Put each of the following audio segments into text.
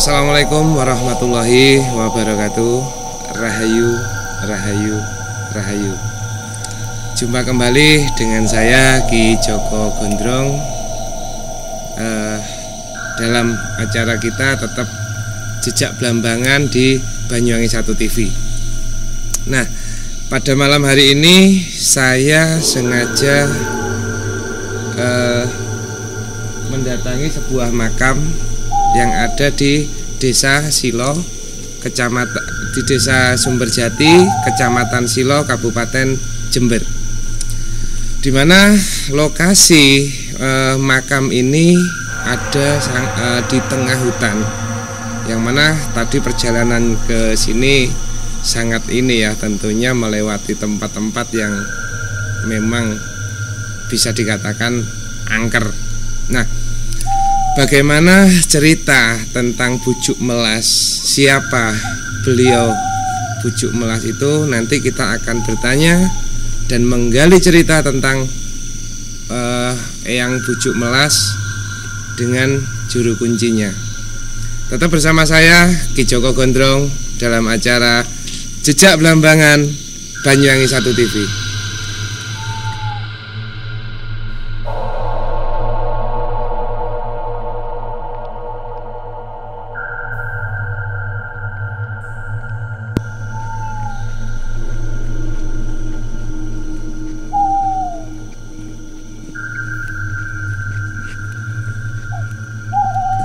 Assalamualaikum warahmatullahi wabarakatuh. Rahayu, rahayu, rahayu. Jumpa kembali dengan saya Ki Joko Gondrong dalam acara kita tetap Jejak Blambangan di Banyuwangi 1 TV. Nah, pada malam hari ini saya sengaja mendatangi sebuah makam yang ada di Desa Silo, di Desa Sumberjati, Kecamatan Silo, Kabupaten Jember. Di mana lokasi makam ini ada di tengah hutan. Yang mana tadi perjalanan ke sini sangat ini ya, tentunya melewati tempat-tempat yang memang bisa dikatakan angker. Nah, bagaimana cerita tentang Bujuk Melas? Siapa beliau Bujuk Melas itu? Nanti kita akan bertanya dan menggali cerita tentang Eyang Bujuk Melas dengan juru kuncinya. Tetap bersama saya Ki Joko Gondrong dalam acara Jejak Blambangan Banyuwangi 1 TV.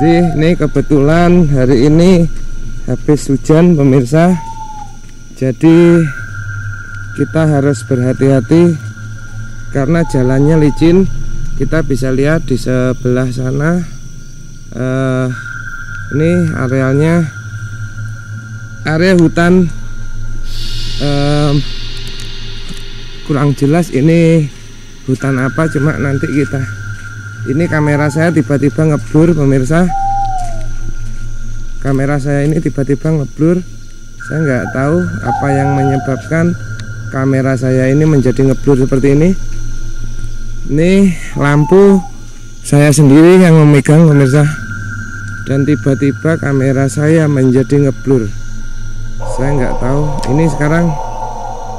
Jadi ini kebetulan hari ini habis hujan pemirsa, jadi kita harus berhati-hati karena jalannya licin. Kita bisa lihat di sebelah sana, ini arealnya area hutan, kurang jelas ini hutan apa, cuma nanti kita. Ini kamera saya tiba-tiba ngeblur pemirsa. Kamera saya ini tiba-tiba ngeblur. Saya nggak tahu apa yang menyebabkan kamera saya ini menjadi ngeblur seperti ini. Ini lampu saya sendiri yang memegang pemirsa. Dan tiba-tiba kamera saya menjadi ngeblur. Saya nggak tahu. Ini sekarang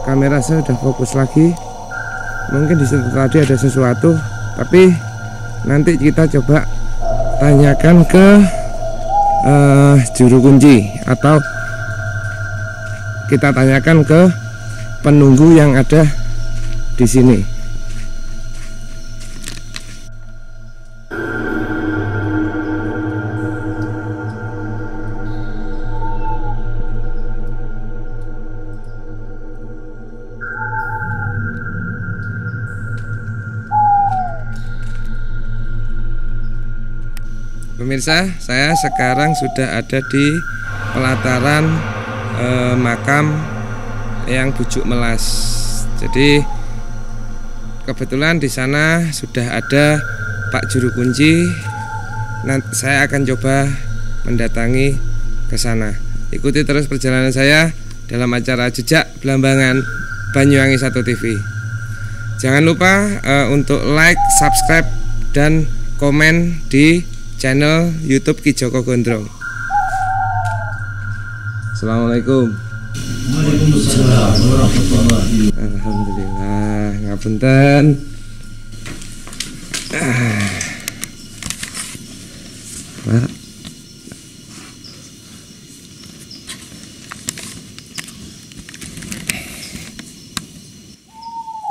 kamera saya sudah fokus lagi. Mungkin di situ tadi ada sesuatu, tapi nanti kita coba tanyakan ke juru kunci, atau kita tanyakan ke penunggu yang ada di sini. Pemirsa, saya sekarang sudah ada di pelataran makam Eyang Bujuk Melas. Jadi kebetulan di sana sudah ada Pak Juru Kunci. Nanti saya akan coba mendatangi ke sana. Ikuti terus perjalanan saya dalam acara Jejak Blambangan Banyuwangi 1 TV. Jangan lupa untuk like, subscribe, dan komen di channel YouTube Ki Joko Gondrong. Assalamualaikum. Waalaikumsalam warahmatullahi wabarakatuh. Alhamdulillah, ngapunten. Pak.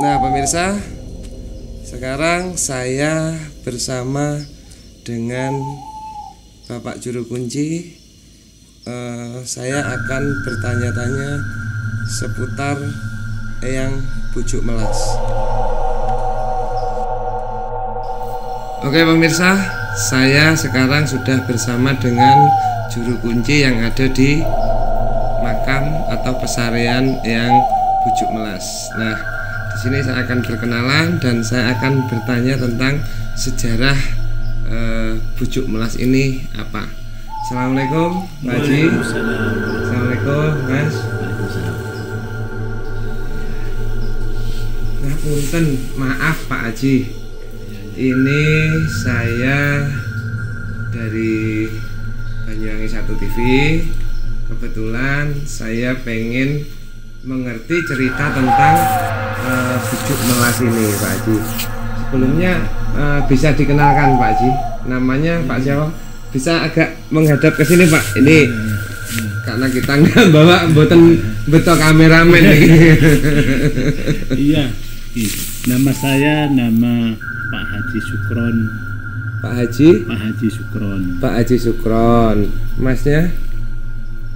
Nah, pemirsa, sekarang saya bersama dengan Bapak Juru Kunci. Saya akan bertanya-tanya seputar Eyang Bujuk Melas. Oke pemirsa, saya sekarang sudah bersama dengan Juru Kunci yang ada di makam atau pesarian Eyang Bujuk Melas. Nah, di sini saya akan berkenalan dan saya akan bertanya tentang sejarah Bujuk Melas ini apa. Assalamualaikum Pak Haji. Assalamualaikum Mas. Nah, punten, maaf Pak Haji, ini saya dari Banyuwangi Siliwangi 1 TV. Kebetulan saya pengen mengerti cerita tentang bujuk melas ini, Pak Haji. Sebelumnya bisa dikenalkan, Pak Haji. Namanya Pak siapa? Bisa agak menghadap ke sini, Pak. Ini karena kita nggak bawa betul kameramen nih. Iya. Nama saya Pak Haji Sukron. Pak Haji? Pak Haji Sukron. Pak Haji Sukron. Masnya?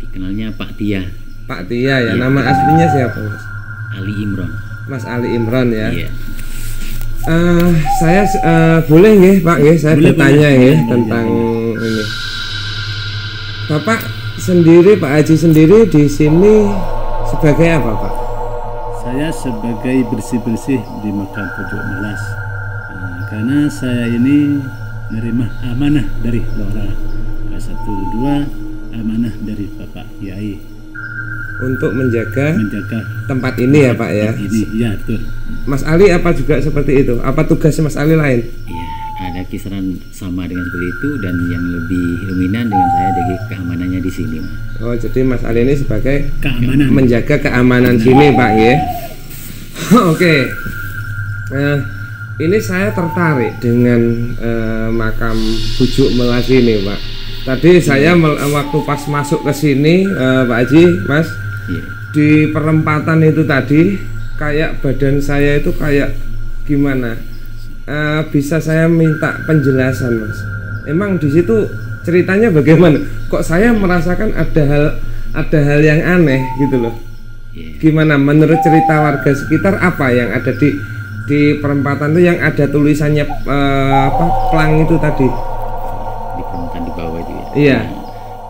Dikenalnya Pak Tia. Pak Tia ya. Nama aslinya siapa, Mas? Ali Imron. Mas Ali Imron ya. Iya. Saya boleh nggih, Pak nggih, saya Boleh, bertanya boleh. ya tentang ini. Bapak sendiri, Pak Haji sendiri di sini sebagai apa, Pak? Saya sebagai bersih-bersih di makam Pujuk Melas. Karena saya ini menerima amanah dari Lora K12, amanah dari Bapak Kiai Untuk menjaga menjaga tempat ini ya, Pak ya. ini. Ya, betul. Mas Ali apa juga seperti itu? Apa tugasnya Mas Ali lain? Iya, ada kisaran sama dengan seperti itu, dan yang lebih dominan dengan saya dari keamanannya di sini, Mas. Oh, jadi Mas Ali ini sebagai Keamanan. menjaga keamanan sini, Pak ya. Oke. Ini saya tertarik dengan makam Bujuk Melas ini, Pak. Tadi saya waktu pas masuk ke sini, Pak Haji, Mas, Iya. di perempatan itu tadi kayak badan saya itu kayak gimana? Bisa saya minta penjelasan, Mas? Emang di situ ceritanya bagaimana? Kok saya merasakan ada hal yang aneh gitu loh. Iya. Gimana menurut cerita warga sekitar, apa yang ada di perempatan itu yang ada tulisannya plang itu tadi? Di permukaan di bawah itu ya. Iya.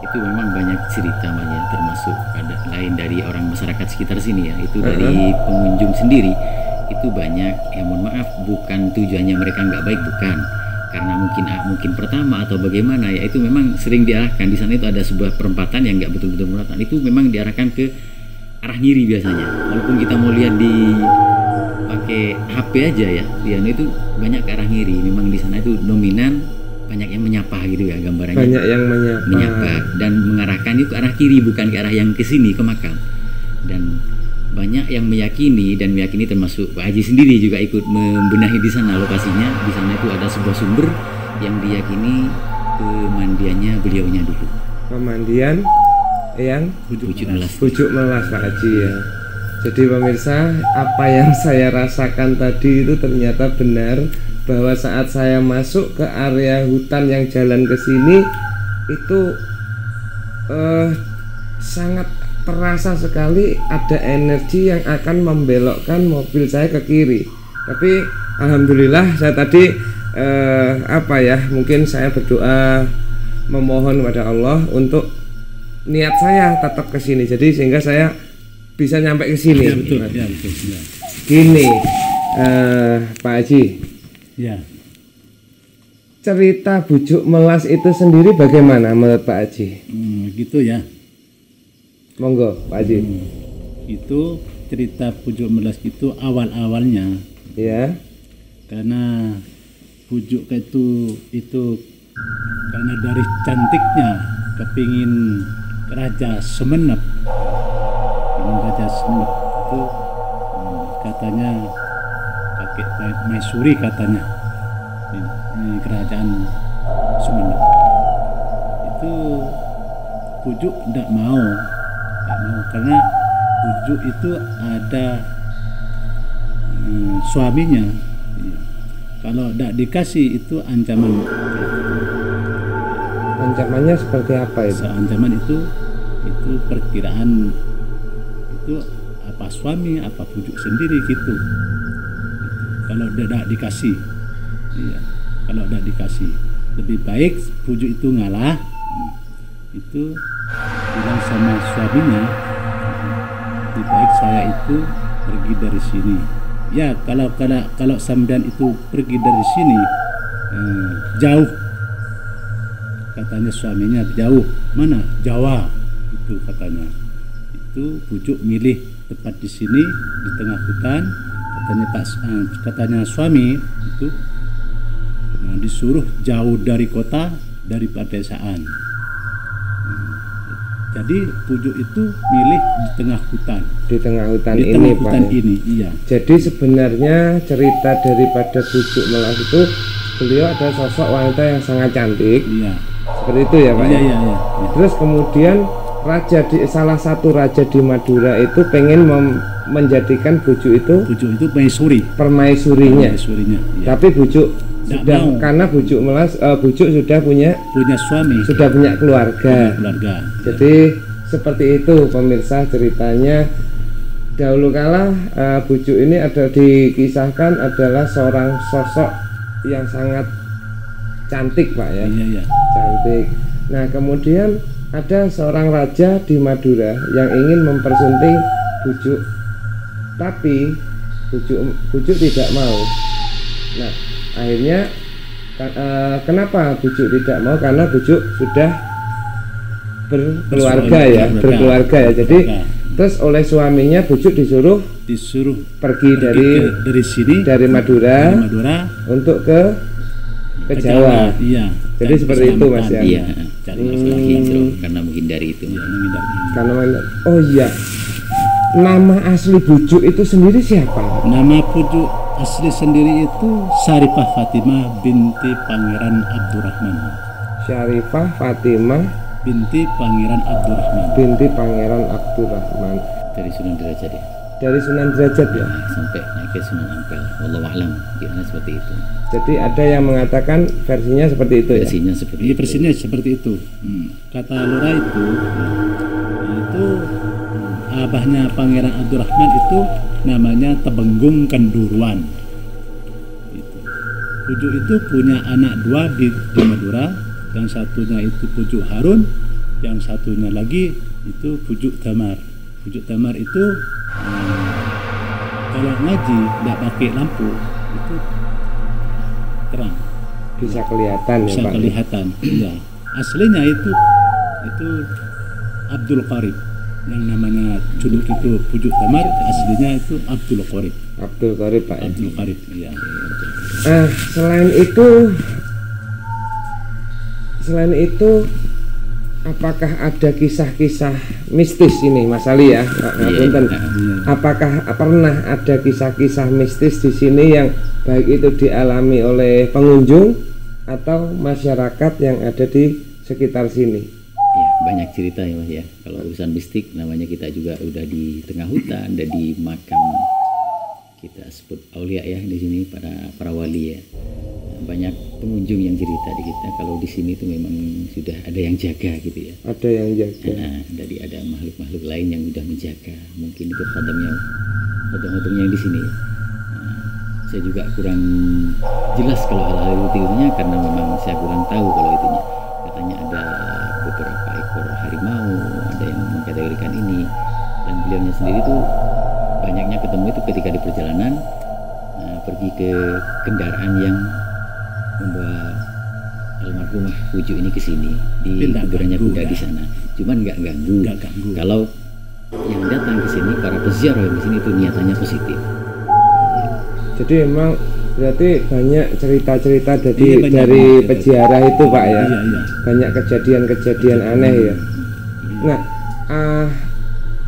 Itu memang banyak cerita, Mas, ya, termasuk ada lain dari orang masyarakat sekitar sini ya. Itu dari pengunjung sendiri itu banyak yang, mohon maaf, bukan tujuannya mereka nggak baik, bukan. Karena mungkin pertama atau bagaimana ya, itu memang sering diarahkan. Di sana itu ada sebuah perempatan yang nggak betul-betul perempatan. Itu memang diarahkan ke arah kiri biasanya. Walaupun kita mau lihat di pakai HP aja ya, itu banyak ke arah kiri. Memang di sana itu dominan banyak yang menyapa gitu ya, gambarannya. Banyak yang menyapa. Dan mengarahkan itu ke arah kiri, bukan ke arah yang ke sini, ke makam. Dan banyak yang meyakini termasuk Pak Haji sendiri juga ikut membenahi di sana lokasinya. Di sana itu ada sebuah sumber yang diyakini pemandiannya beliaunya dulu. Pemandian yang Bujuk Melas. Bujuk Melas, Pak Haji ya. Jadi pemirsa, apa yang saya rasakan tadi itu ternyata benar, bahwa saat saya masuk ke area hutan yang jalan ke sini itu sangat terasa sekali ada energi yang akan membelokkan mobil saya ke kiri. Tapi alhamdulillah saya tadi mungkin saya berdoa memohon kepada Allah untuk niat saya tetap ke sini, jadi sehingga saya bisa nyampe ke sini. Ya, betul. Ya, betul. Ya. Gini, Pak Haji, Ya. cerita Bujuk Melas itu sendiri bagaimana menurut Pak Haji? Gitu ya. Monggo, Pak Haji. Itu cerita Pujuk Melas itu awal-awalnya Ya, karena Pujuk itu karena dari cantiknya kepingin Raja Semenep. Raja Semenep itu katanya kakek Maisuri katanya, ini kerajaan Sumenep. Itu Pujuk tidak mau karena Pujuk itu ada suaminya. Kalau tidak dikasih itu ancaman. ancamannya seperti apa itu? Ancaman itu perkiraan itu apa suami apa Pujuk sendiri gitu. Kalau tidak dikasih, iya. Kalau tidak dikasih, lebih baik Pujuk itu ngalah. Itu bilang sama suaminya, lebih baik saya itu pergi dari sini. Ya, kalau sampean itu pergi dari sini jauh, katanya suaminya, jauh mana? Jawa, itu katanya. Itu Pujuk milih tepat di sini di tengah hutan. Katanya suami itu disuruh jauh dari kota, dari pedesaan. Jadi pucuk itu milih di tengah hutan. Di tengah hutan Di ini tengah Pak. hutan Ya? ini, iya. Jadi sebenarnya cerita daripada Bujuk Melas itu beliau ada sosok wanita yang sangat cantik. Iya. Seperti itu ya Pak. Iya, ya? iya, iya. Terus kemudian salah satu raja di Madura itu pengen menjadikan Bujuk itu Pucuk itu permaisuri. permaisurinya. Permaisurinya. Iya. Tapi Bujuk Nggak sudah mau. karena Bujuk Melas Bujuk sudah punya Punya suami, keluarga. keluarga. Jadi seperti itu pemirsa ceritanya. Dahulu kala Bujuk ini ada dikisahkan adalah seorang sosok yang sangat cantik Pak ya. Iya, iya. Cantik. Nah kemudian ada seorang raja di Madura yang ingin mempersunting Bujuk, tapi Bujuk tidak mau. Nah akhirnya kenapa Bujuk tidak mau? Karena Bujuk sudah berkeluarga ya. Jadi terus oleh suaminya Bujuk disuruh pergi dari sini, dari Madura untuk ke Jawa. Iya. Jadi seperti itu Mas ya. Iya, Cari masalah hijrah karena menghindari itu. Iya, menghindari. Karena oh iya, nama asli Bujuk itu sendiri siapa? Nama pucuk asli sendiri itu Syarifah Fatimah binti Pangeran Abdurrahman. Syarifah Fatimah Binti Pangeran Abdurrahman. binti Pangeran Abdurrahman. Dari Sunan Derajat ya. Dari Sunan Derajat ya. Sampai naik ke Sunan Ampel. Wallahu a'lam. Kira seperti itu. Jadi ada yang mengatakan versinya seperti itu ya. Versinya seperti Iya, itu. versinya seperti itu. Kata lurah itu abahnya Pangeran Abdurrahman itu namanya Tebenggung Kenduruan. Pucuk itu punya anak dua di Madura. Yang satunya itu Pucuk Harun, yang satunya lagi itu Pucuk Damar. Pucuk Damar itu kalau ngaji tidak pakai lampu itu terang, Bisa kelihatan ya bisa Pak. kelihatan. Iya. Aslinya itu Abdul Qarib, yang namanya judul itu Pucuk Damar, aslinya itu Abdul Qarib. Abdul Qarib Pak. Ya. Abdul Qarib, iya. Selain itu apakah ada kisah-kisah mistis ini Mas Ali ya? Punten. Apakah pernah ada kisah-kisah mistis di sini yang baik itu dialami oleh pengunjung atau masyarakat yang ada di sekitar sini? Ya, banyak cerita ya Mas ya. Kalau urusan mistik namanya kita juga udah di tengah hutan, udah di makam kita sebut aulia ya di sini, para wali ya. Banyak pengunjung yang cerita di kita kalau di sini tuh memang sudah ada yang jaga gitu ya. Ada yang jaga. Jadi ada makhluk-makhluk lain yang sudah menjaga. Mungkin itu khadam-khadam yang di sini. Saya juga kurang jelas kalau hal-hal itunya karena memang saya kurang tahu kalau itunya. Katanya ada beberapa ekor harimau, ada yang mengkategorikan ini, dan beliaunya sendiri tuh banyaknya ketemu itu ketika di perjalanan pergi ke kendaraan yang membawa almarhumah Pucuk ini ke sini di kuburannya kuda di sana. Cuman nggak ganggu. Kalau yang datang ke sini para peziarah di sini itu niatannya positif. Jadi memang berarti banyak cerita-cerita dari banyak peziarah itu Pak ya. Iya. Banyak kejadian-kejadian aneh ya. Nah,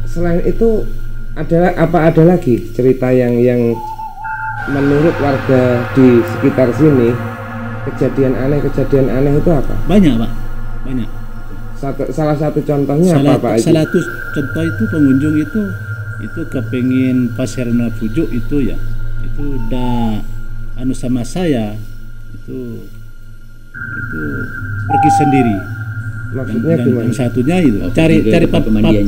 selain itu ada lagi cerita yang menurut warga di sekitar sini kejadian aneh itu apa? Banyak Pak, banyak. Salah satu contohnya apa Pak? Salah satu contoh itu pengunjung itu kepengin pasirna Pucuk itu ya, itu udah sama saya itu pergi sendiri. Maksudnya gimana? Yang satunya itu cari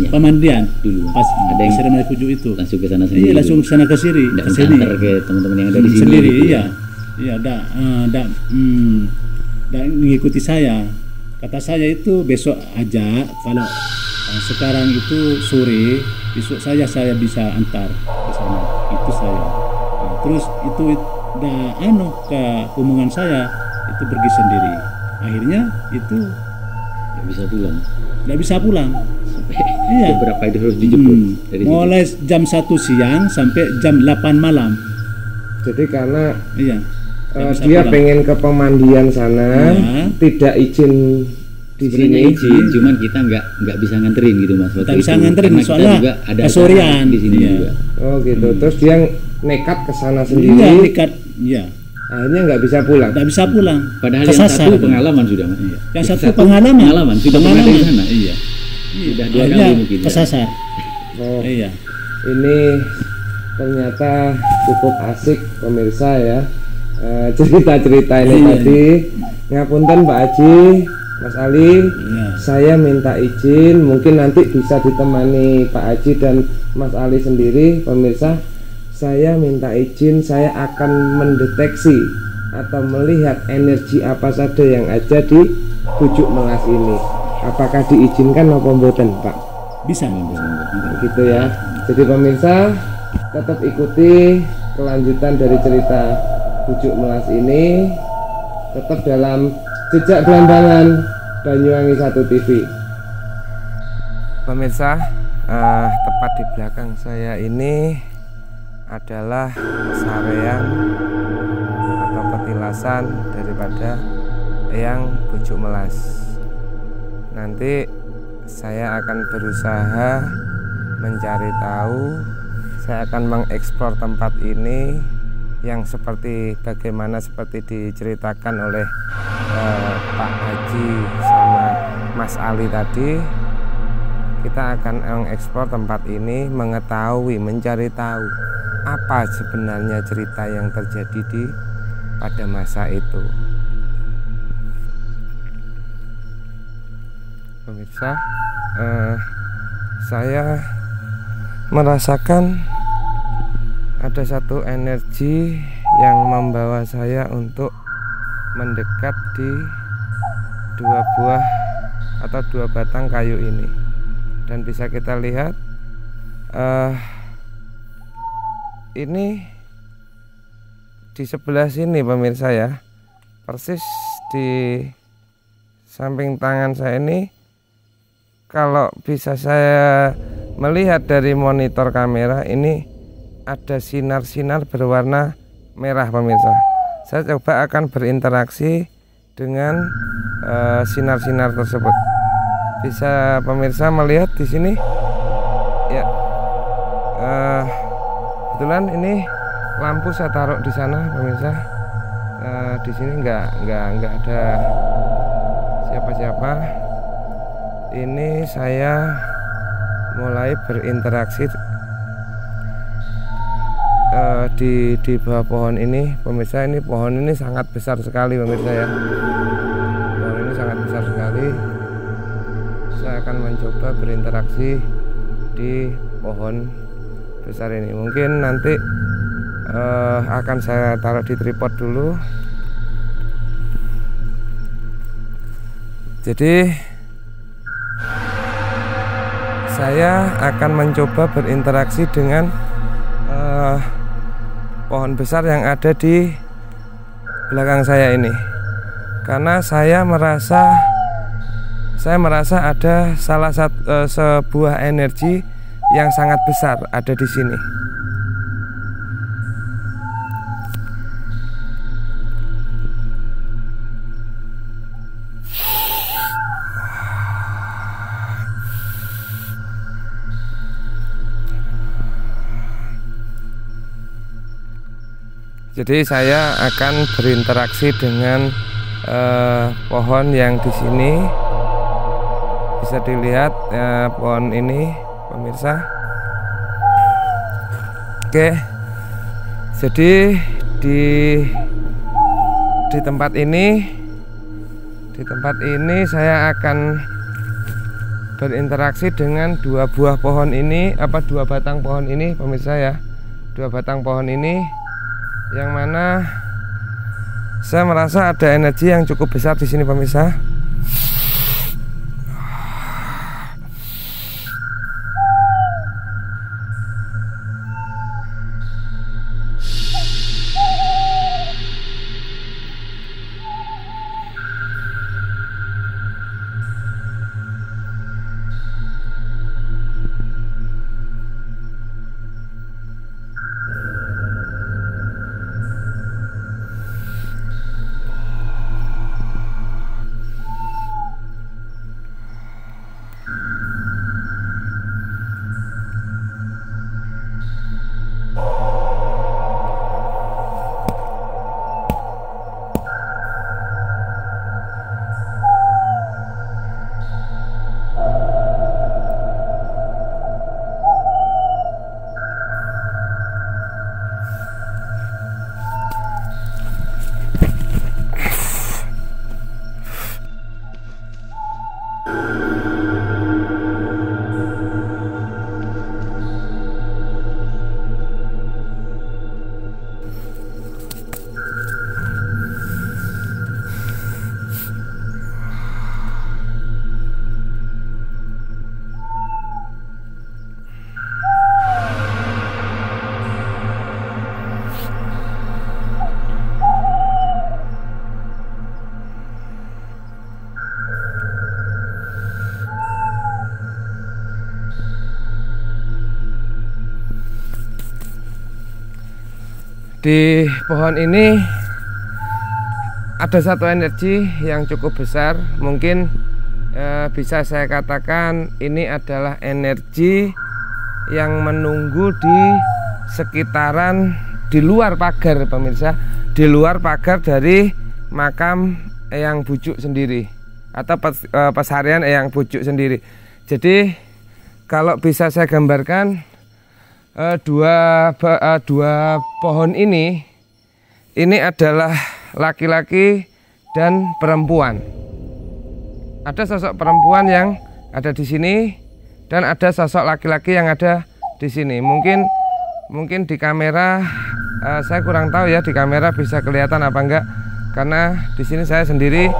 pemandian dulu. Pas ada yang pasirna Pucuk itu langsung ke sana sendiri. Iya, langsung ke sana ke sini. Antar ke teman-teman yang ada di sini. Sendiri, gitu, iya. Iya, mengikuti saya. Kata saya itu besok aja, kalau sekarang itu sore, besok saya bisa antar ke sana. Itu saya. Terus itu ke omongan saya itu pergi sendiri. Akhirnya itu nggak bisa pulang. Iya. Beberapa itu harus dijemput dari mulai jam 1 siang sampai jam 8 malam. Jadi karena iya. dia pengen ke pemandian sana, tidak izin sebenarnya izin, cuman kita nggak bisa nganterin gitu Mas. Kita bisa nganterin karena soalnya kita juga ada kesorean di sini iya. juga. Oh gitu. Terus dia nekat ke sana sendiri. Iya, nekat. Iya. Akhirnya nggak bisa pulang. Nggak bisa pulang. Padahal Kesasar yang satu itu. pengalaman sudah Mas. Iya. Yang satu pengalaman. Sudah pernah di sana. Iya. Sudah 2 Akhirnya kali mungkin. kesasar. Oh, Iya. ini ternyata cukup asik pemirsa ya. Cerita-cerita ini Iya. tadi. Ngapunten Pak Haji, Mas Ali. Iya. Saya minta izin, mungkin nanti bisa ditemani Pak Haji dan Mas Ali sendiri, pemirsa. Saya minta izin, saya akan mendeteksi atau melihat energi apa saja yang ada di pucuk melas ini. Apakah diizinkan apa mboten, Pak? Bisa. Gitu ya. Jadi pemirsa, tetap ikuti kelanjutan dari cerita pucuk melas ini, tetap dalam jejak gelambangan Banyuwangi 1 TV. Pemirsa, tepat di belakang saya ini adalah sarean atau petilasan daripada Eyang Pucuk Melas. Nanti saya akan berusaha mencari tahu, saya akan mengeksplor tempat ini yang seperti bagaimana seperti diceritakan oleh Pak Haji sama Mas Ali tadi. Kita akan mengeksplor tempat ini, mengetahui, mencari tahu apa sebenarnya cerita yang terjadi pada masa itu. Pemirsa, saya merasakan ada satu energi yang membawa saya untuk mendekat di 2 buah atau 2 batang kayu ini. Dan bisa kita lihat ini di sebelah sini pemirsa ya, persis di samping tangan saya ini. Kalau bisa saya melihat dari monitor kamera ini ada sinar-sinar berwarna merah pemirsa. Saya coba akan berinteraksi dengan sinar-sinar tersebut. Bisa pemirsa melihat di sini ya. Kebetulan ini lampu saya taruh di sana pemirsa. Di sini nggak ada siapa-siapa. Ini saya mulai berinteraksi di bawah pohon ini pemirsa. Ini pohon ini sangat besar sekali pemirsa ya. Pohon ini sangat besar sekali. Saya akan mencoba berinteraksi di pohon besar ini. Mungkin nanti akan saya taruh di tripod dulu. Jadi saya akan mencoba berinteraksi dengan pohon besar yang ada di belakang saya ini, karena saya merasa ada salah satu sebuah energi yang sangat besar ada di sini. Jadi saya akan berinteraksi dengan pohon yang di sini. Bisa dilihat pohon ini pemirsa. Oke. Jadi di tempat ini saya akan berinteraksi dengan 2 buah pohon ini, 2 batang pohon ini pemirsa ya. 2 batang pohon ini, yang mana saya merasa ada energi yang cukup besar di sini pemirsa. di pohon ini ada satu energi yang cukup besar. Mungkin bisa saya katakan ini adalah energi yang menunggu di sekitaran, di luar pagar pemirsa, di luar pagar dari makam Eyang Bujuk sendiri atau pesarian Eyang Bujuk sendiri. Jadi kalau bisa saya gambarkan, dua pohon ini adalah laki-laki dan perempuan. Ada sosok perempuan yang ada di sini dan ada sosok laki-laki yang ada di sini. Mungkin di kamera saya kurang tahu ya, di kamera bisa kelihatan apa enggak, karena di sini saya sendiri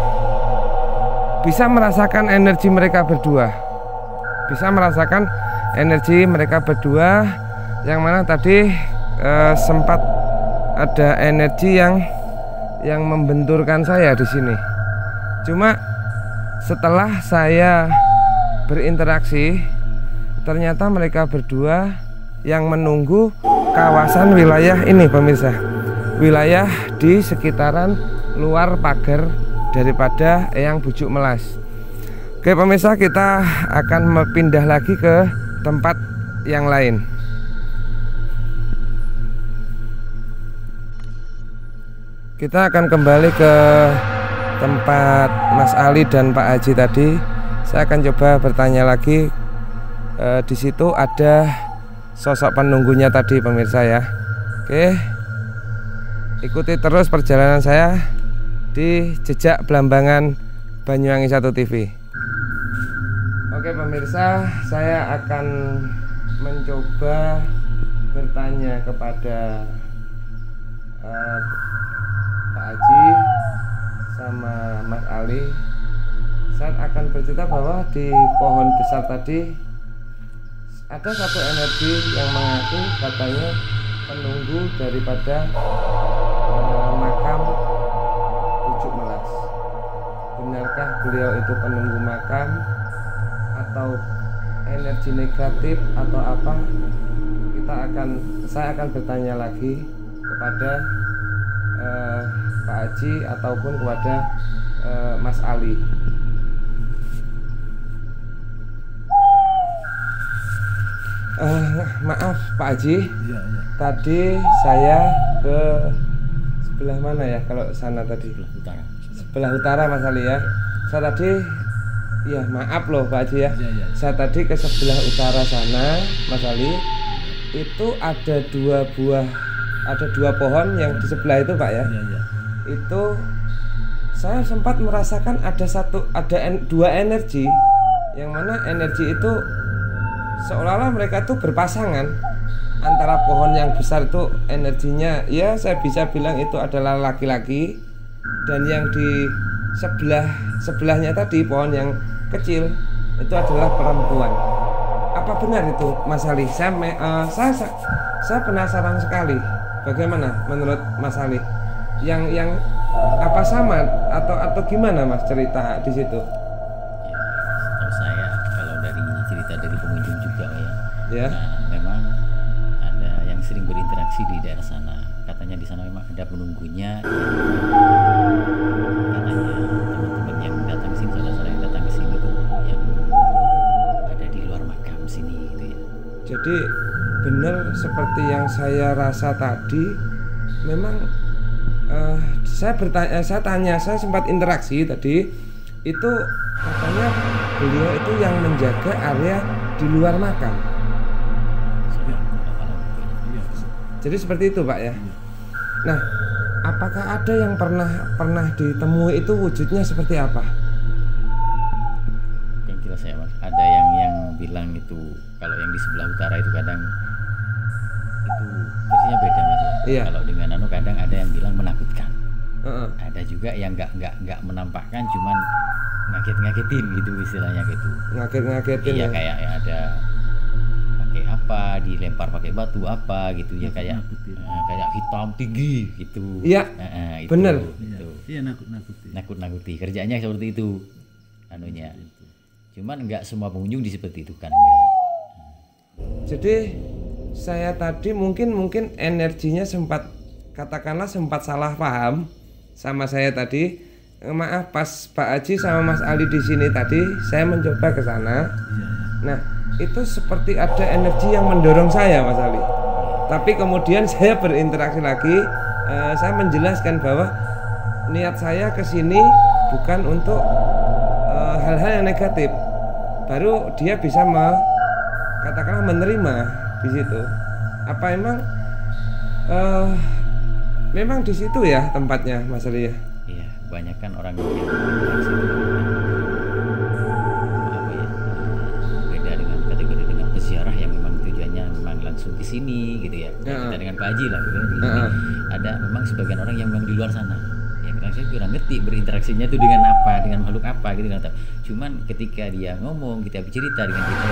bisa merasakan energi mereka berdua. Bisa merasakan energi mereka berdua, yang mana tadi sempat ada energi yang membenturkan saya di sini. Cuma setelah saya berinteraksi, ternyata mereka berdua yang menunggu kawasan wilayah ini pemirsa, wilayah di sekitaran luar pagar daripada Eyang Bujuk Melas. Oke pemirsa, kita akan pindah lagi ke tempat yang lain. Kita akan kembali ke tempat Mas Ali dan Pak Haji tadi. Saya akan coba bertanya lagi. Di situ ada sosok penunggunya tadi pemirsa ya. Oke, ikuti terus perjalanan saya di Jejak Belambangan Banyuwangi 1 TV. Oke pemirsa, saya akan mencoba bertanya kepada Pak Haji sama Mas Ali. Saya akan bercerita bahwa di pohon besar tadi ada satu energi yang mengaku katanya penunggu daripada makam Bujuk Melas. Benarkah beliau itu penunggu makam atau energi negatif atau apa? Saya akan bertanya lagi kepada Pak Haji ataupun kepada Mas Ali. Maaf Pak Haji, Iya. tadi saya ke sebelah mana ya, kalau sana tadi? Sebelah utara Mas Ali ya. Saya tadi, ya maaf loh Pak Haji ya. Iya. Saya tadi ke sebelah utara sana Mas Ali. Itu ada dua pohon yang di sebelah itu Pak ya. Iya. Itu saya sempat merasakan ada dua energi, yang mana energi itu seolah-olah mereka tuh berpasangan. Antara pohon yang besar itu energinya, ya saya bisa bilang itu adalah laki-laki, dan yang di sebelahnya tadi pohon yang kecil itu adalah perempuan. Apa benar itu Mas Ali? Saya penasaran sekali. Bagaimana menurut Mas Ali? Yang apa sama atau gimana Mas cerita di situ? Setahu saya kalau dari cerita dari pengunjung juga Ya. nah, memang ada yang sering berinteraksi di daerah sana. Katanya di sana memang ada penunggunya. Katanya teman-teman yang datang ke sini, saudara-saudara yang datang ke sini tuh yang ada di luar makam sini gitu ya. Jadi benar seperti yang saya rasa tadi. Memang saya sempat interaksi tadi. Itu katanya beliau itu yang menjaga area di luar makam. Jadi seperti itu Pak ya. Nah, apakah ada yang pernah ditemui itu wujudnya seperti apa? Yang jelas ya Mas, ada yang bilang itu kalau yang di sebelah utara itu kadang itu versinya beda Mas ya. Iya. Kalau dengan kadang ada yang bilang menakutkan. Ada juga yang nggak menampakkan, cuman ngagetin gitu istilahnya gitu. Ngagetin Iya, ya. kayak ya ada pakai apa, dilempar pakai batu apa gitu ya, kayak kayak hitam tinggi gitu. Iya. Itu, bener. Gitu. Iya, nakut-nakuti. Kerjanya seperti itu anunya. Cuman nggak semua pengunjung seperti itu kan, enggak. Jadi saya tadi mungkin energinya sempat katakanlah sempat salah paham sama saya tadi. Maaf, pas Pak Haji sama Mas Ali di sini tadi, saya mencoba ke sana. Nah, itu seperti ada energi yang mendorong saya, Mas Ali. Tapi kemudian saya berinteraksi lagi, saya menjelaskan bahwa niat saya ke sini bukan untuk hal-hal yang negatif. Baru dia bisa katakanlah menerima di situ. Apa memang di situ ya tempatnya, Mas Ali ya? Iya, banyak kan orang yang berinteraksi apa ya, beda dengan kategori dengan peziarah yang memang tujuannya memang langsung ke sini gitu ya. Kita dengan Pak Haji lah gitu. Ada memang sebagian orang yang memang di luar sana. Yang saya kurang ngerti berinteraksinya itu dengan apa, dengan makhluk apa gitu kan. Cuman ketika dia ngomong, kita bercerita dengan kita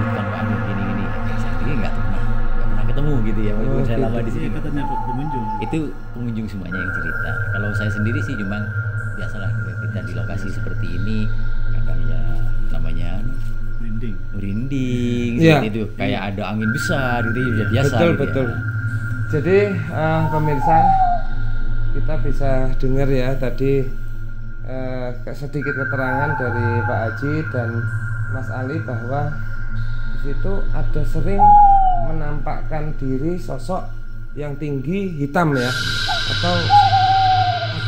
bukan Pak Haji gini-gini, saya sendiri nggak pernah ketemu gitu ya. Walaupun saya lama di sini. Katanya pengunjung. Itu pengunjung semuanya yang cerita. Kalau saya sendiri sih cuma biasalah kita di lokasi seperti ini kadang ya namanya merinding seperti itu, kayak ada angin besar gitu ya, biasa betul gitu betul ya. Jadi pemirsa, kita bisa dengar ya tadi sedikit keterangan dari Pak Haji dan Mas Ali bahwa di situ ada sering menampakkan diri sosok yang tinggi hitam ya, atau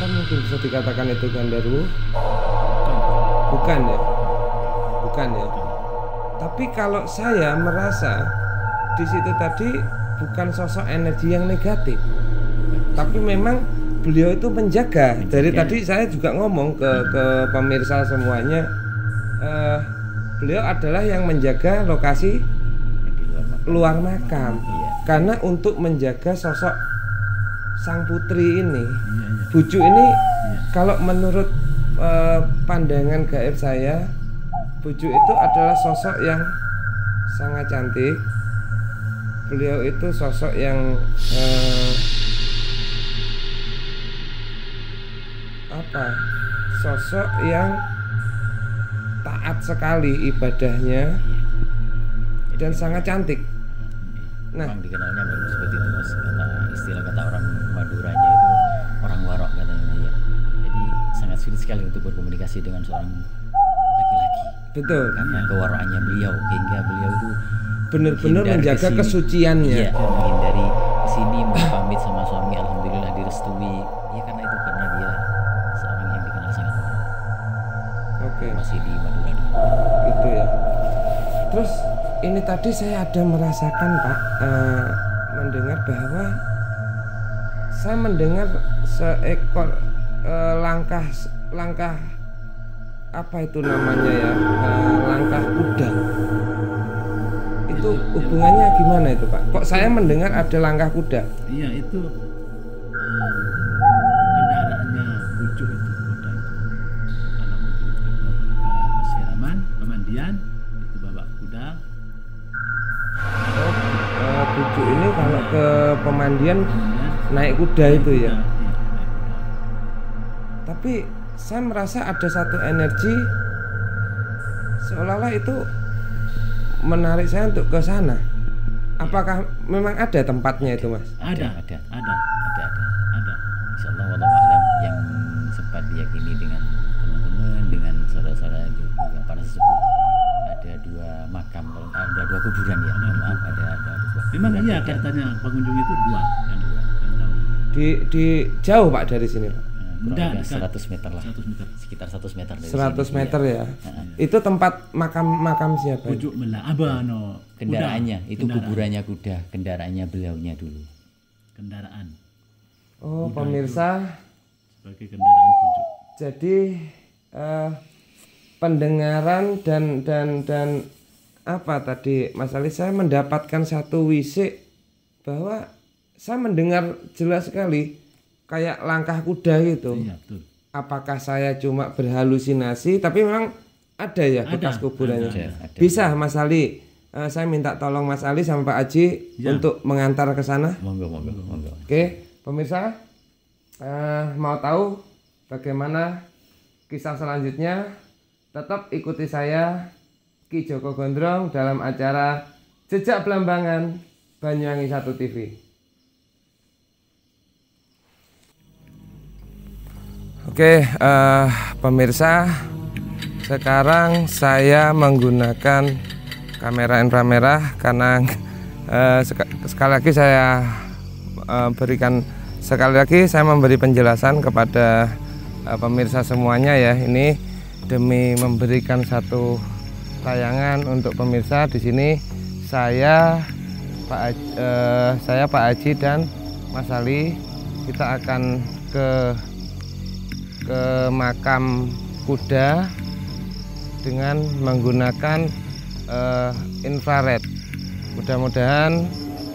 mungkin bisa dikatakan itu Gandarwo. Bukan ya. Tapi kalau saya merasa di situ tadi bukan sosok energi yang negatif, tapi memang beliau itu menjaga. Dari tadi saya juga ngomong ke pemirsa semuanya, beliau adalah yang menjaga lokasi luar makam. Karena untuk menjaga sosok sang putri ini, bujuk ini, kalau menurut pandangan gaib saya, bujuk itu adalah sosok yang sangat cantik. Beliau itu sosok yang sosok yang taat sekali ibadahnya dan sangat cantik. Nah, memang dikenalnya memang seperti itu Mas, istilah kata orang Maduranya itu orang warok katanya ya. Jadi sangat sulit sekali untuk berkomunikasi dengan seorang laki-laki. Betul. Karena kewarokannya beliau, hingga beliau itu benar-benar menjaga kesuciannya. Iya, menghindari kesini mau pamit sama suami, alhamdulillah direstui. Ya karena dia seorang yang dikenal sangat warok. Oke. Masih di Madura dulu. Gitu ya. Terus ini tadi saya ada merasakan Pak, mendengar bahwa saya mendengar seekor langkah apa itu namanya ya, langkah kuda. Itu hubungannya gimana itu Pak? Kok saya mendengar ada langkah kuda? Iya, itu kendaraannya bujuk itu kuda itu. Kalau bujuk ke Pasiraman, pemandian itu bawa kuda. Bujuk ini kalau ke pemandian naik kuda itu ya. Iya, naik kuda. Tapi saya merasa ada satu energi seolah-olah itu menarik saya untuk ke sana. Apakah memang ada tempatnya itu, Mas? Ada. Insya Allah wallahu a'lam, yang sempat diyakini dengan teman-teman, dengan saudara-saudara juga para sesepuh, ada 2 makam, ada 2 kuburan ya. Maaf, ada 2. Memang iya katanya pengunjung itu 2 yang tahu. Di jauh Pak dari sini, Pak? Kurang lebih 100 meter lah. 100 meter. Sekitar 100 meter dari 100 sini, meter ya. Itu tempat makam siapa? Bujuk Abano. Kendaraannya itu Kendaraan. kuburannya kuda, kendaraannya beliaunya dulu. Kendaraan Oh, kuda pemirsa. sebagai kendaraan bujuk. Jadi pendengaran dan apa tadi Mas Ali, saya mendapatkan satu wisik bahwa saya mendengar jelas sekali kayak langkah kuda gitu. Iya, betul. Apakah saya cuma berhalusinasi? Tapi memang ada ya bekas kuburannya. Ada. Bisa Mas Ali, saya minta tolong Mas Ali sama Pak Haji untuk mengantar ke sana. Monggo. Oke, pemirsa, mau tahu bagaimana kisah selanjutnya? Tetap ikuti saya Ki Joko Gondrong dalam acara Jejak Belambangan Banyuwangi 1 TV. Oke, pemirsa, sekarang saya menggunakan kamera inframerah karena sekali lagi saya memberi penjelasan kepada pemirsa semuanya ya. Ini demi memberikan satu tayangan untuk pemirsa. Di sini saya Pak Aji dan Mas Ali, kita akan ke makam kuda dengan menggunakan infrared. Mudah-mudahan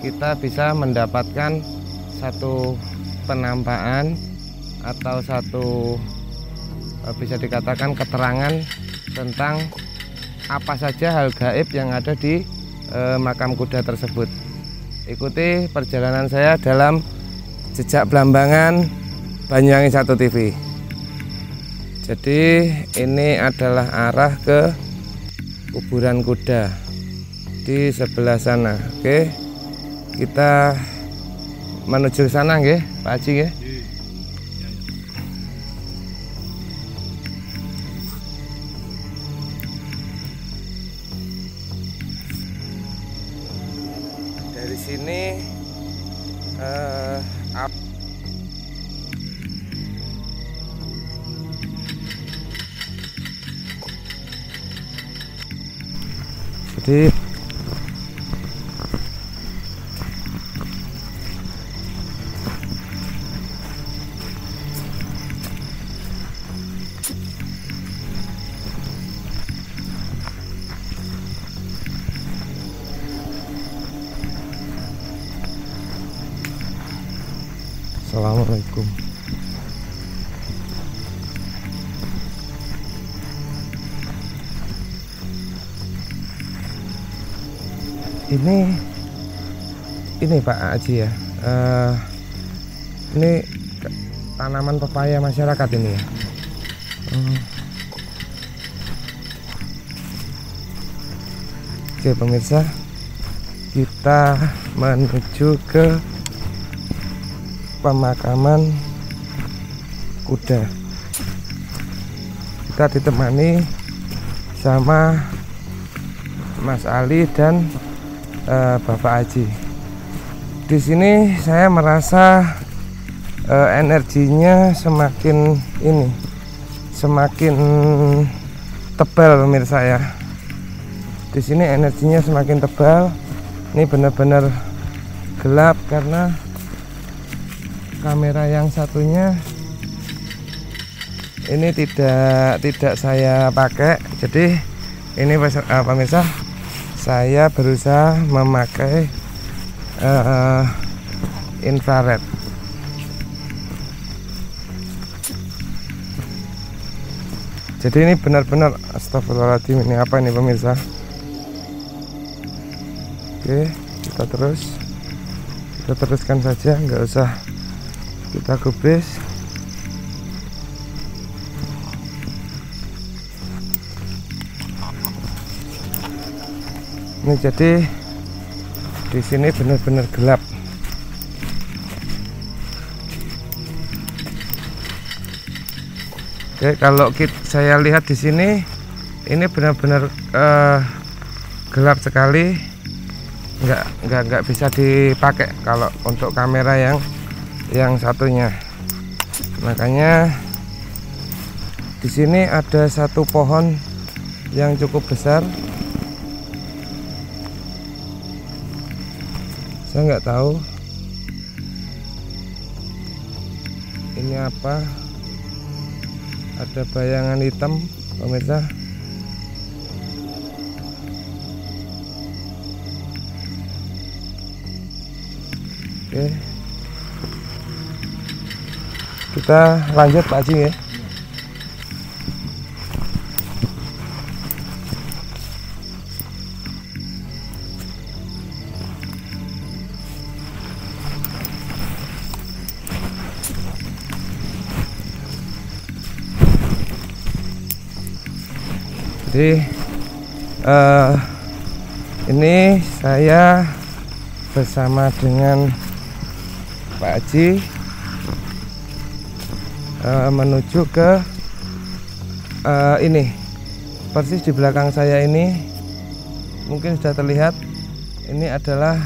kita bisa mendapatkan satu penampakan atau satu bisa dikatakan keterangan tentang apa saja hal gaib yang ada di makam kuda tersebut. Ikuti perjalanan saya dalam Jejak Belambangan Banyuwangi 1 TV. Jadi ini adalah arah ke kuburan kuda di sebelah sana. Oke, kita menuju ke sana nggih, Pak Haji nggih. Dari sini jadi Assalamualaikum. Ini Pak Haji ya, ini tanaman pepaya masyarakat ini ya. Oke pemirsa, kita menuju ke pemakaman kuda. Kita ditemani sama Mas Ali dan Bapak Haji. Di sini saya merasa energinya semakin tebal pemirsa ya. Di sini energinya semakin tebal. Ini benar-benar gelap karena kamera yang satunya ini tidak saya pakai. Jadi ini pemirsa, saya berusaha memakai infrared. Jadi ini benar-benar astagfirullahaladzim, ini apa ini pemirsa. Oke, kita teruskan saja, nggak usah kita gubris. Ini jadi di sini benar-benar gelap. Oke, kalau saya lihat di sini ini benar-benar gelap sekali, nggak bisa dipakai kalau untuk kamera yang satunya. Makanya di sini ada satu pohon yang cukup besar. Saya nggak tahu ini apa. Ada bayangan hitam pemirsa. Oke, kita lanjut Pak Haji ya. Jadi ini saya bersama dengan Pak Haji menuju ke ini persis di belakang saya ini, mungkin sudah terlihat ini adalah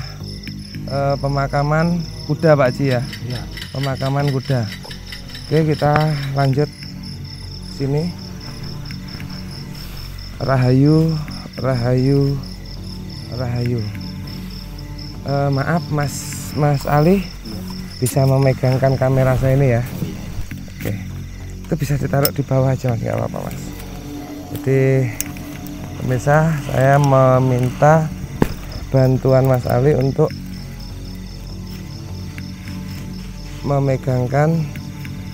pemakaman kuda Pak Haji ya. Ya. Pemakaman kuda. Oke, kita lanjut sini. Rahayu, Rahayu, Rahayu. Maaf Mas Ali, bisa memegangkan kamera saya ini ya. Oke, itu bisa ditaruh di bawah aja Mas, nggak apa-apa Mas. Jadi pemirsa, saya meminta bantuan Mas Ali untuk memegangkan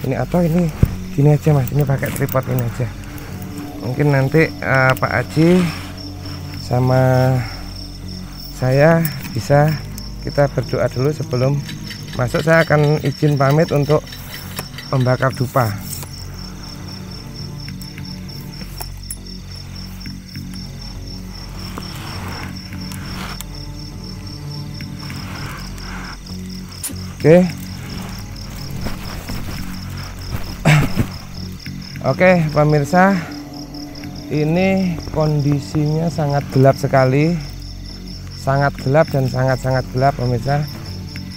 ini, atau ini gini aja Mas, ini pakai tripod ini aja. Mungkin nanti Pak Haji sama saya bisa kita berdoa dulu sebelum masuk. Saya akan izin pamit untuk membakar dupa. Oke. Oke, pemirsa, ini kondisinya sangat gelap sekali, sangat gelap dan sangat-sangat gelap pemirsa.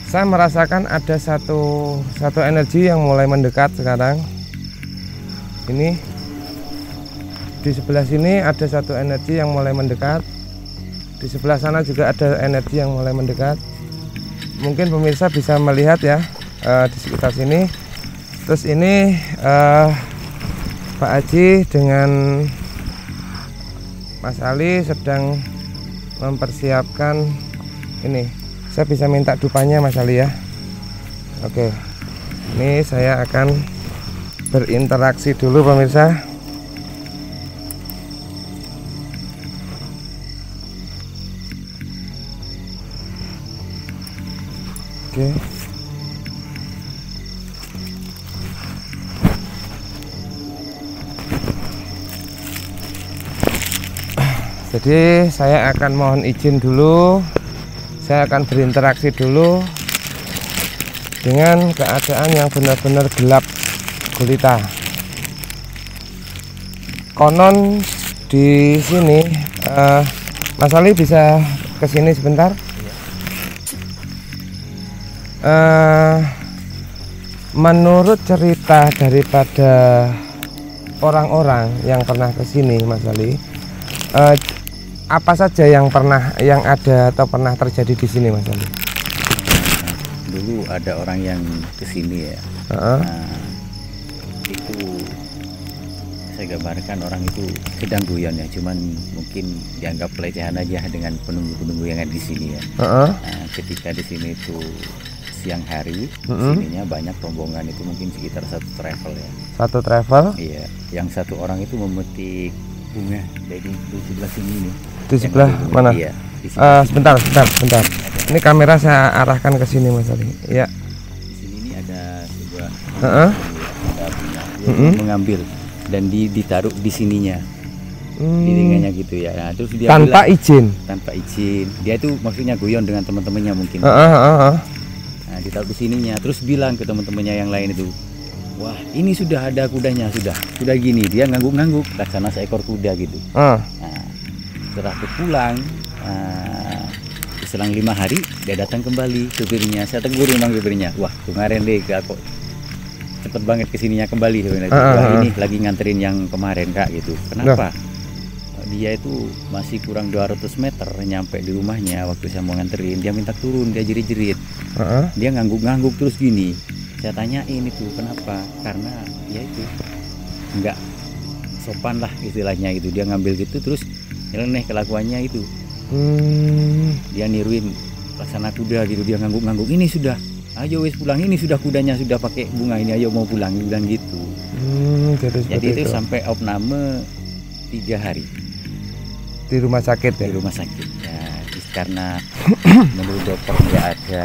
Saya merasakan ada satu energi yang mulai mendekat sekarang. Ini di sebelah sini ada satu energi yang mulai mendekat, di sebelah sana juga ada energi yang mulai mendekat. Mungkin pemirsa bisa melihat ya di sekitar sini. Terus ini Pak Haji dengan Mas Ali sedang mempersiapkan ini. Saya bisa minta dupanya Mas Ali ya. Oke, ini saya akan berinteraksi dulu pemirsa. Oke. Jadi saya akan mohon izin dulu. Saya akan berinteraksi dulu dengan keadaan yang benar-benar gelap gulita. Konon di sini Mas Ali bisa ke sini sebentar. Menurut cerita daripada orang-orang yang pernah ke sini Mas Ali, apa saja yang ada atau pernah terjadi di sini Mas Ali? Dulu ada orang yang kesini ya. Itu saya gambarkan orang itu sedang guyon ya, cuman mungkin dianggap pelecehan aja dengan penunggu-penunggu yang ada di sini ya. Ketika di sini itu siang hari, sininya banyak rombongan, itu mungkin sekitar satu travel ya. Satu travel? Iya. Yang satu orang itu memetik bunga dari sebelah sini nih. Di sebelah mana? Iya. Sebentar. Ini kamera saya arahkan ke sini Mas Ali. Iya. Di sini ini ada sebuah ada bunga. Dia mengambil dan ditaruh di sininya. Di tinggalnya gitu ya. Nah, terus dia tanpa bilang, izin. Tanpa izin. Dia itu maksudnya guyon dengan teman-temannya mungkin. Nah, ditaruh di sininya. Terus bilang ke teman-temannya yang lain itu, wah ini sudah ada kudanya, sudah gini. Dia ngangguk-ngangguk laksana seekor kuda gitu. Nah, setelah pulang, selang 5 hari dia datang kembali supirnya. Saya tegur memang supirnya, wah kemarin deh kok cepet banget kesininya kembali. Wah ini lagi nganterin yang kemarin kak gitu. Kenapa? Dia itu masih kurang 200 meter nyampe di rumahnya. Waktu saya mau nganterin, dia minta turun, dia jerit-jerit. Dia ngangguk-ngangguk terus gini. Saya tanyain itu kenapa? Karena ya itu nggak sopan lah istilahnya itu. Dia ngambil gitu terus nyeleneh kelakuannya itu. Dia niruin laksana kuda gitu. Dia ngangguk-ngangguk, ini sudah, ayo wis pulang, ini sudah kudanya sudah pakai bunga ini, ayo mau pulang, bilang gitu. Jadi itu sampai opname 3 hari di rumah sakit ya? Di rumah sakit ya, karena menurut dokter nggak ada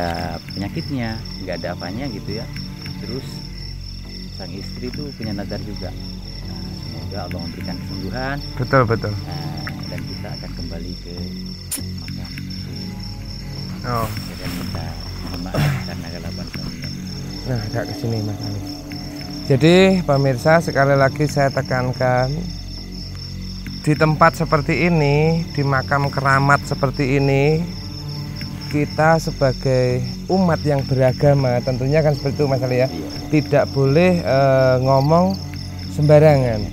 penyakitnya, nggak ada apanya gitu ya. Terus sang istri itu punya nazar juga. Nah, semoga Allah memberikan kesembuhan. Betul. Nah, dan kita akan kembali ke makam. Dan kita mohon maaf karena kelakuan suaminya. Nah, agak kesini Mas Ali. Jadi pemirsa, sekali lagi saya tekankan, di tempat seperti ini, di makam keramat seperti ini, kita sebagai umat yang beragama, tentunya kan seperti itu Mas Ali ya, tidak boleh ngomong sembarangan.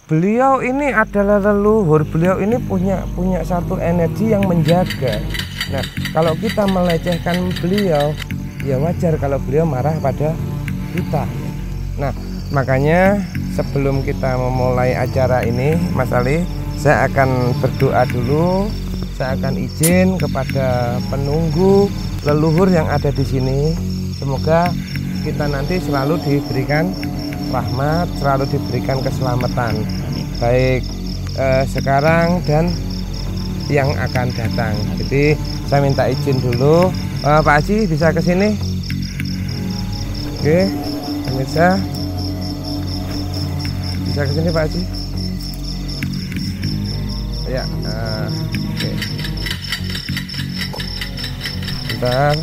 Beliau ini adalah leluhur, beliau ini punya satu energi yang menjaga. Nah, kalau kita melecehkan beliau, ya wajar kalau beliau marah pada kita. Nah, makanya sebelum kita memulai acara ini, Mas Ali, saya akan berdoa dulu. Saya akan izin kepada penunggu leluhur yang ada di sini. Semoga kita nanti selalu diberikan rahmat, selalu diberikan keselamatan, baik sekarang dan yang akan datang. Jadi saya minta izin dulu. Pak Haji bisa ke sini? Oke, pemirsa, bisa ke sini Pak Haji? Ya, oke. Bentar.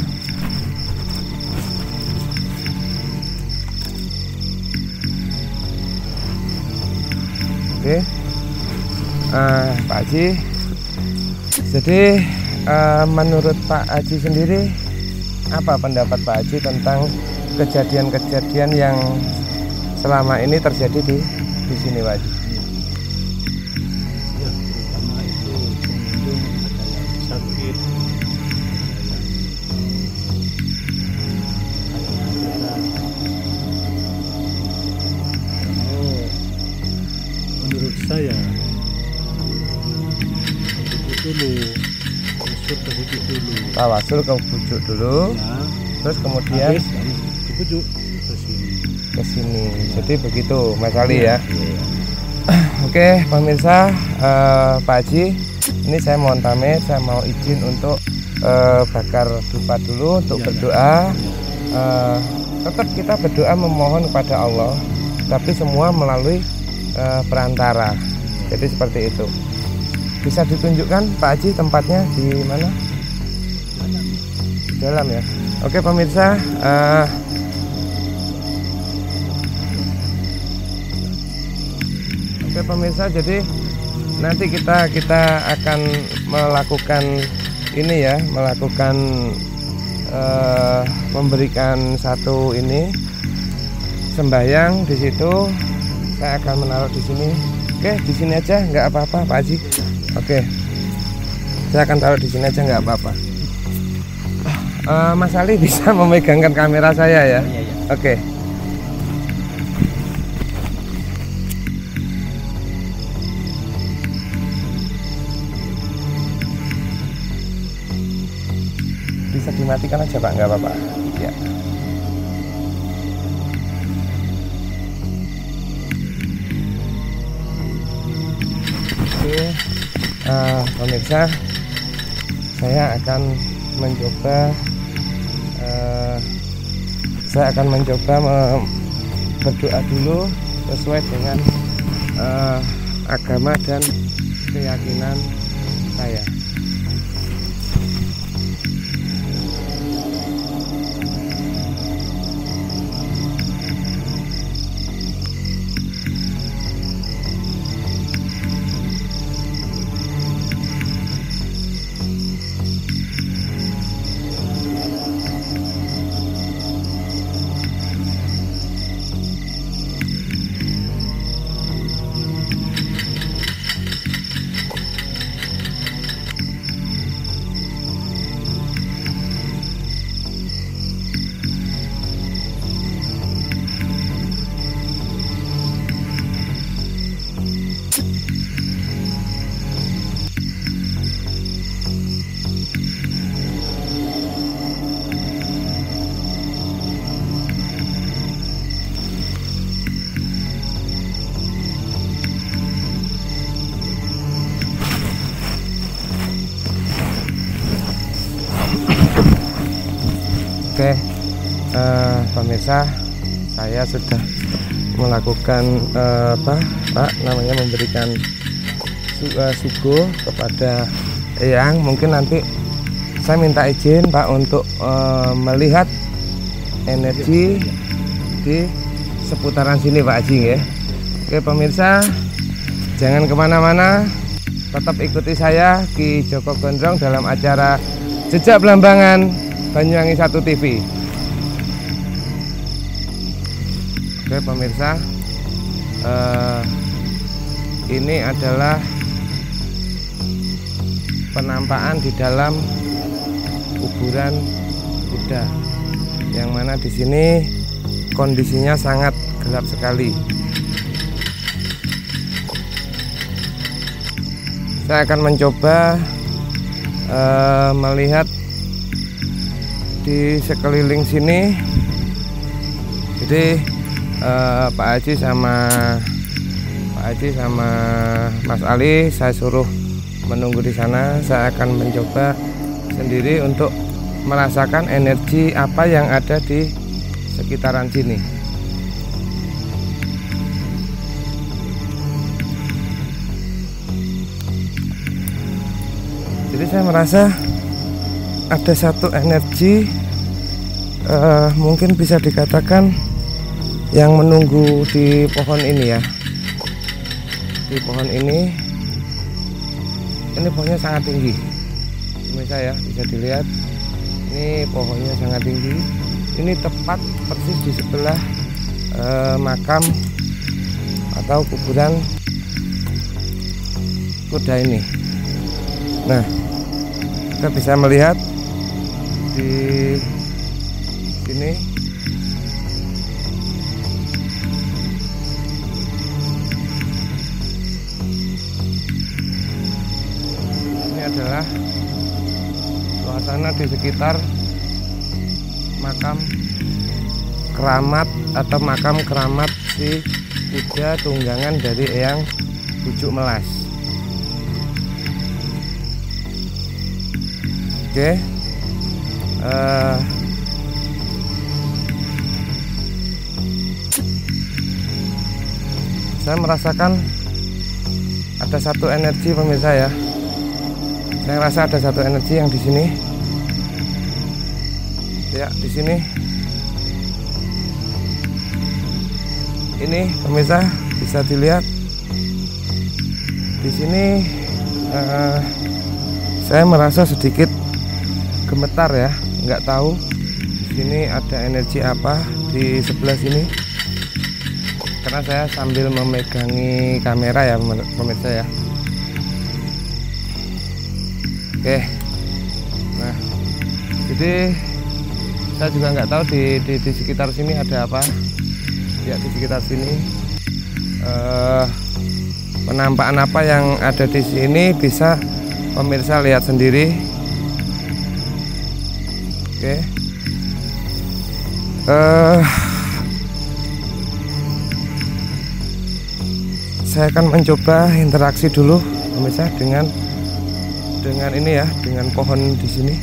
Oke, Pak Haji. Jadi menurut Pak Haji sendiri, apa pendapat Pak Haji tentang kejadian-kejadian yang selama ini terjadi di sini Pak Haji? Ya, terutama itu pengunjung ada yang sakit, ada yang menurut saya Tawasul ke bujuk dulu, ya, terus kemudian habis ke bujuk ke sini. Jadi begitu Mas Ali ya. Oke pemirsa, Pak Haji, ini saya mohon pamit, saya mau izin untuk bakar dupa dulu untuk berdoa. Tetap kita berdoa memohon kepada Allah, tapi semua melalui perantara. Jadi seperti itu. Bisa ditunjukkan Pak Haji tempatnya di mana? Di dalam ya. Oke pemirsa, oke pemirsa, jadi nanti kita akan melakukan ini ya, melakukan memberikan satu ini sembahyang di situ. Saya akan menaruh di sini. Oke, di sini aja, nggak apa-apa Pak Haji. Oke, saya akan taruh di sini aja, nggak apa-apa. Mas Ali bisa memegangkan kamera saya ya? Oke. Bisa dimatikan aja Pak, nggak apa-apa. Ya. Oke, pemirsa, saya akan mencoba berdoa dulu sesuai dengan agama dan keyakinan saya. Oke, pemirsa, saya sudah melakukan memberikan suguh kepada Eyang. Mungkin nanti saya minta izin Pak untuk melihat energi di seputaran sini Pak Haji ya. Oke pemirsa, jangan kemana-mana, tetap ikuti saya Ki Joko Gondrong dalam acara Jejak Belambangan Banyuwangi 1 TV. Oke pemirsa, ini adalah penampakan di dalam kuburan kuda, yang mana di sini kondisinya sangat gelap sekali. Saya akan mencoba melihat di sekeliling sini. Jadi Pak Haji sama Mas Ali saya suruh menunggu di sana. Saya akan mencoba sendiri untuk merasakan energi apa yang ada di sekitaran sini. Jadi saya merasa ada satu energi, mungkin bisa dikatakan yang menunggu di pohon ini ya. Di pohon ini pohonnya sangat tinggi. Pemirsa ya, bisa dilihat ini pohonnya sangat tinggi. Ini tepat persis di sebelah makam atau kuburan kuda ini. Nah, kita bisa melihat di sini adalah suasana di sekitar makam keramat atau makam keramat si kuda tunggangan dari Eyang Bujuk Melas. Oke, saya merasakan ada satu energi pemirsa ya. Saya rasa ada satu energi yang di sini. Ya, di sini. Ini pemirsa bisa dilihat. Di sini saya merasa sedikit gemetar ya. Nggak tahu di sini ada energi apa di sebelah sini. Karena saya sambil memegangi kamera ya pemirsa ya. Oke, nah jadi saya juga nggak tahu di sekitar sini ada apa ya. Di sekitar sini penampakan apa yang ada di sini bisa pemirsa lihat sendiri. Oke, saya akan mencoba interaksi dulu pemirsa dengan ini ya, dengan pohon di sini.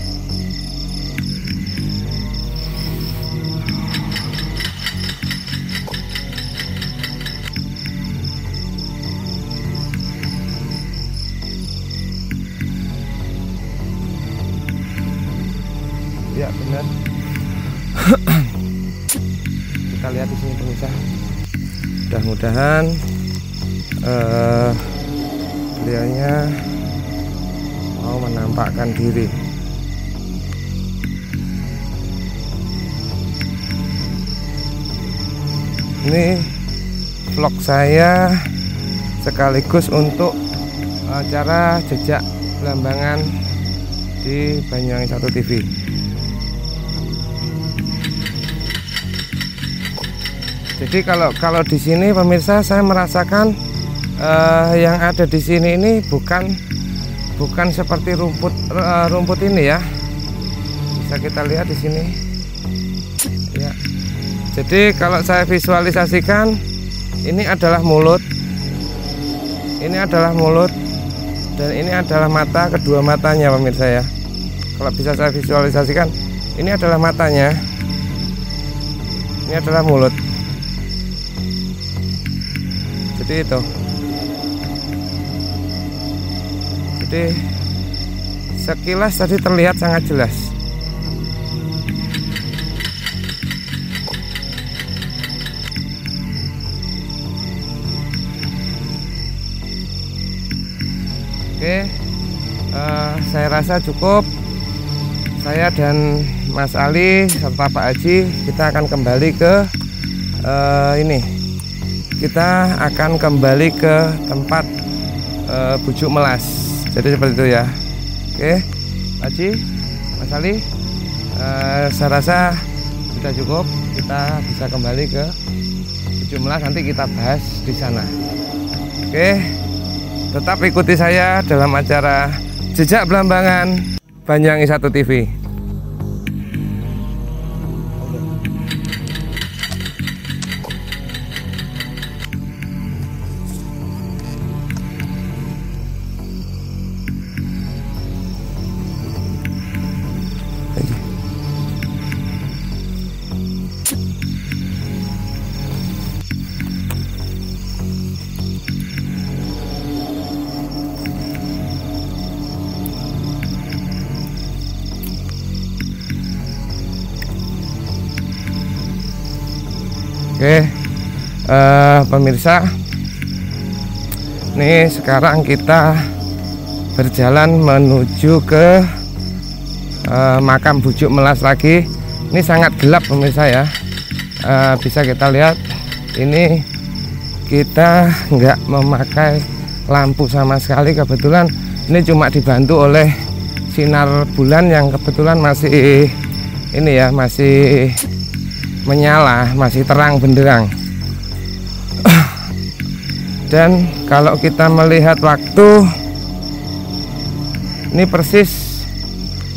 Ya benar. Kita lihat di sini pemirsa. Mudah-mudahan beliaunya mau menampakkan diri. Ini vlog saya sekaligus untuk acara Jejak Belambangan di Banyuwangi 1 TV. Jadi kalau di sini pemirsa, saya merasakan yang ada di sini ini bukan seperti rumput ini ya. Bisa kita lihat di sini. Ya. Jadi kalau saya visualisasikan, ini adalah mulut. Ini adalah mulut dan ini adalah mata, kedua matanya pemirsa ya. Kalau bisa saya visualisasikan, ini adalah matanya. Ini adalah mulut. Jadi itu. Jadi sekilas tadi terlihat sangat jelas. Oke, saya rasa cukup. Saya dan Mas Ali serta Pak Haji kita akan kembali ke ini. Kita akan kembali ke tempat Bujuk Melas. Jadi seperti itu ya. Oke, Pak Haji, Mas Ali, saya rasa sudah cukup. Kita bisa kembali ke Bujuk Melas, nanti kita bahas di sana. Oke, tetap ikuti saya dalam acara Jejak Belambangan Banyuwangi 1 TV. Oke, pemirsa, nih sekarang kita berjalan menuju ke makam Bujuk Melas lagi. Ini sangat gelap pemirsa ya, bisa kita lihat ini kita nggak memakai lampu sama sekali. Kebetulan ini cuma dibantu oleh sinar bulan yang kebetulan masih ini ya, masih menyala, masih terang benderang. Dan kalau kita melihat waktu, ini persis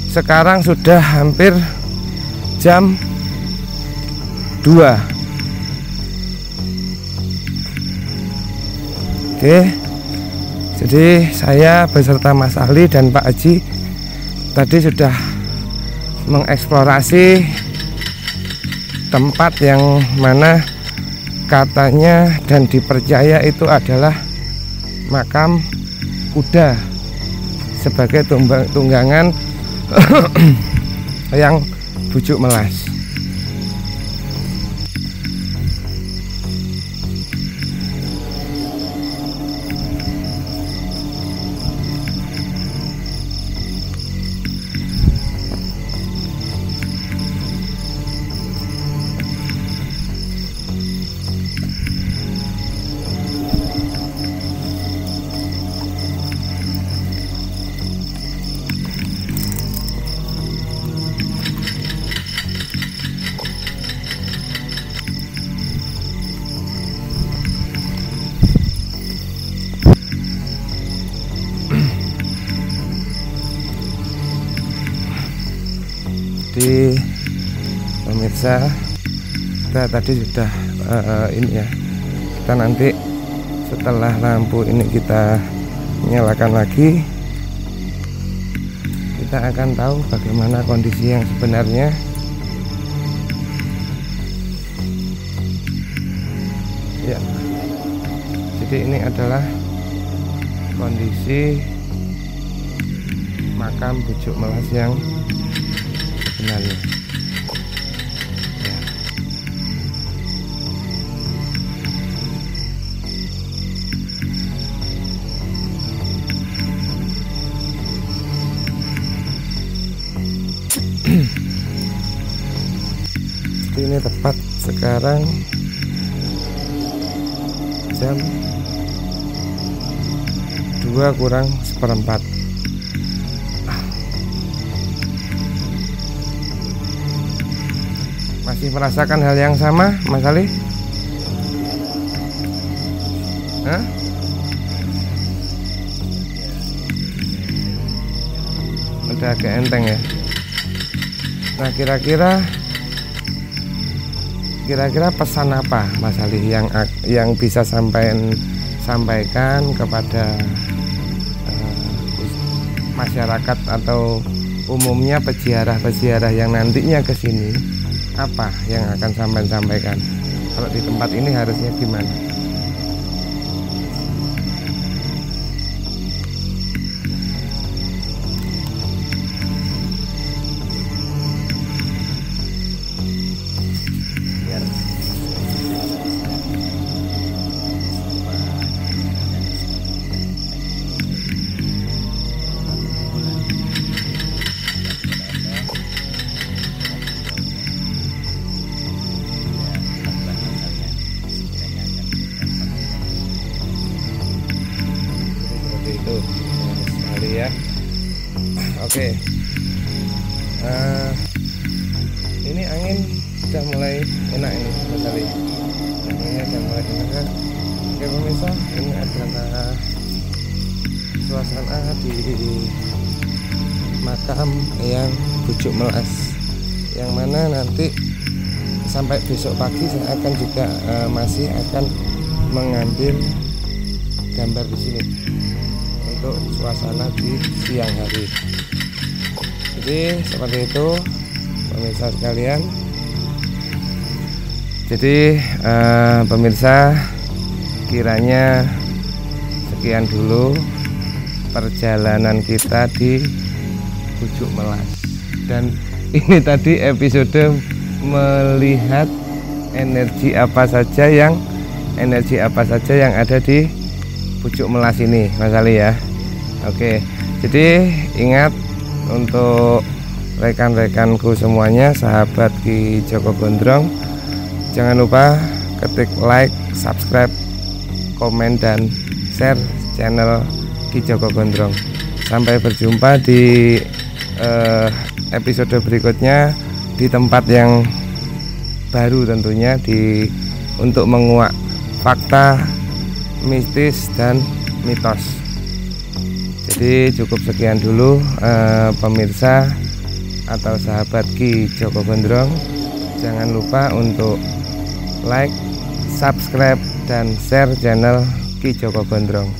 sekarang sudah hampir jam 2. Oke, jadi saya beserta Mas Ali dan Pak Haji tadi sudah mengeksplorasi tempat yang mana katanya dan dipercaya itu adalah makam kuda sebagai tunggangan yang Bujuk Melas. Jadi pemirsa, kita tadi sudah ini ya, kita nanti setelah lampu ini kita nyalakan lagi, kita akan tahu bagaimana kondisi yang sebenarnya. Ya, jadi ini adalah kondisi makam Bujuk Melas yang sebenarnya. Ya. Ini tepat sekarang jam 2:04. Masih merasakan hal yang sama, Mas Ali? Hah? Udah agak enteng ya. Nah, kira-kira pesan apa, Mas Ali, yang bisa sampaikan kepada masyarakat atau umumnya peziarah-peziarah yang nantinya ke sini? Apa yang akan sampaikan? Kalau di tempat ini harusnya gimana? Oke. Ini angin sudah mulai enak ini Mas Ali. Anginnya sudah mulai enak. Oke pemirsa, ini adalah suasana di makam Eyang Bujuk Melas, yang mana nanti sampai besok pagi saya akan juga masih akan mengambil gambar di sini untuk suasana di siang hari. Jadi seperti itu pemirsa sekalian. Jadi pemirsa, kiranya sekian dulu perjalanan kita di Bujuk Melas, dan ini tadi episode melihat energi apa saja yang ada di Bujuk Melas ini Mas Ali ya. Oke, jadi ingat untuk rekan-rekanku semuanya, sahabat Ki Joko Gondrong, jangan lupa ketik like, subscribe, komen, dan share channel Ki Joko Gondrong. Sampai berjumpa di episode berikutnya di tempat yang baru tentunya, untuk menguak fakta mistis dan mitos. Jadi cukup sekian dulu pemirsa atau sahabat Ki Joko Gondrong. Jangan lupa untuk like, subscribe, dan share channel Ki Joko Gondrong.